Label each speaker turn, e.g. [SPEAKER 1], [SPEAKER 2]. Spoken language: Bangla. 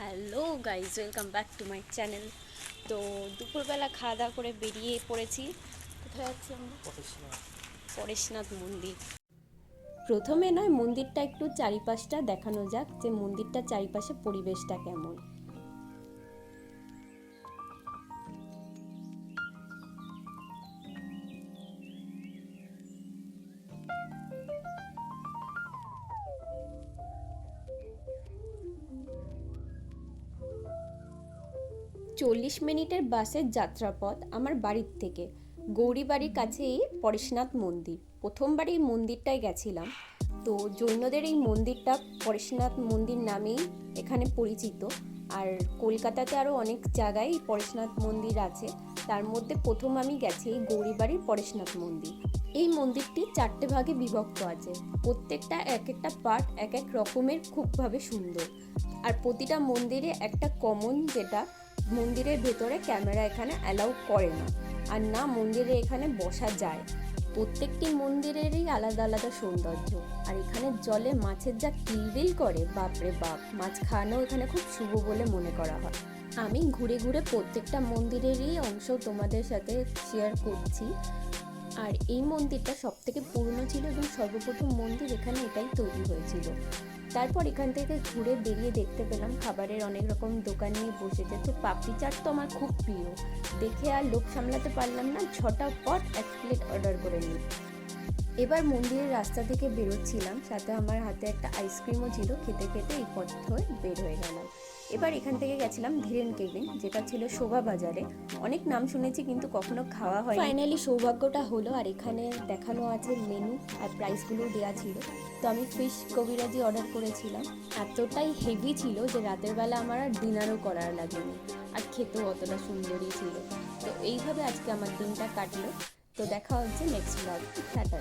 [SPEAKER 1] Hello guys, welcome back to my channel. তো দুপুরবেলা খাওয়া দাওয়া করে বেরিয়ে পড়েছি। কোথায় যাচ্ছি আমরা? পরেশনাথ মন্দির। প্রথমে নয়, মন্দিরটা একটু চারিপাশটা দেখানো যাক, যে মন্দিরটার চারিপাশে পরিবেশটা কেমন। 40 মিনিটের বাসের যাত্রাপথ আমার বাড়ির থেকে। গৌরীবাড়ির কাছেই পরেশনাথ মন্দির। প্রথমবার এই মন্দিরটায় গেছিলাম। তো জৈনদের এই মন্দিরটা পরেশনাথ মন্দির নামেই এখানে পরিচিত। আর কলকাতাতে আরও অনেক জায়গায় পরেশনাথ মন্দির আছে, তার মধ্যে প্রথম আমি গেছি এই গৌরীবাড়ির পরেশনাথ মন্দির। এই মন্দিরটি 4টে ভাগে বিভক্ত আছে। প্রত্যেকটা এক একটা পার্ট এক এক রকমের খুবভাবে সুন্দর। আর প্রতিটা মন্দিরে একটা কমন, যেটা মন্দিরের ভেতরে ক্যামেরা এখানে অ্যালাউ করে না, আর না মন্দিরে এখানে বসা যায়। প্রত্যেকটি মন্দিরেরই আলাদা আলাদা সৌন্দর্য। আর এখানে জলে মাছের যা কিলবিল করে, বাপরে বাপ, মাছ খাওয়ানো এখানে খুব শুভ বলে মনে করা হয়। আমি ঘুরে ঘুরে প্রত্যেকটা মন্দিরেরই অংশ তোমাদের সাথে শেয়ার করছি। আর এই মন্দিরটা সবথেকে পুরনো ছিল এবং সর্বপ্রথম মন্দির এখানে এটাই তৈরি হয়েছিল। তারপর এখান থেকে ঘুরে বেরিয়ে দেখতে পেলাম খাবারের অনেক রকম দোকান নিয়ে বসেছে। তো পাপড়ি চাট তো আমার খুব প্রিয়, দেখে আর লোভ সামলাতে পারলাম না, ঝটাপট 1 প্লেট অর্ডার করে নিই। এবার মন্দিরের রাস্তা থেকে বেরোচ্ছিলাম, সাথে আমার হাতে একটা আইসক্রিমও ছিল। খেতে খেতে এই পথ হয়ে বের হয়ে গেলাম। এবার এখান থেকে গেছিলাম ধীরেন কেবিন, যেটা ছিল শোভা বাজারে। অনেক নাম শুনেছি কিন্তু কখনো খাওয়া হয়। ফাইনালি সৌভাগ্যটা হলো, আর এখানে দেখানো আছে মেনু আর প্রাইসগুলো দেওয়া ছিল। তো আমি ফিশ কবিরাজি অর্ডার করেছিলাম। এতটাই হেভি ছিল যে রাতের বেলা আমার আর ডিনারও করার লাগেনি, আর খেতেও অতটা সুন্দরই ছিল। তো এইভাবে আজকে আমার দিনটা কাটলো। তো দেখা হচ্ছে নেক্সট ব্লগ। টাটা।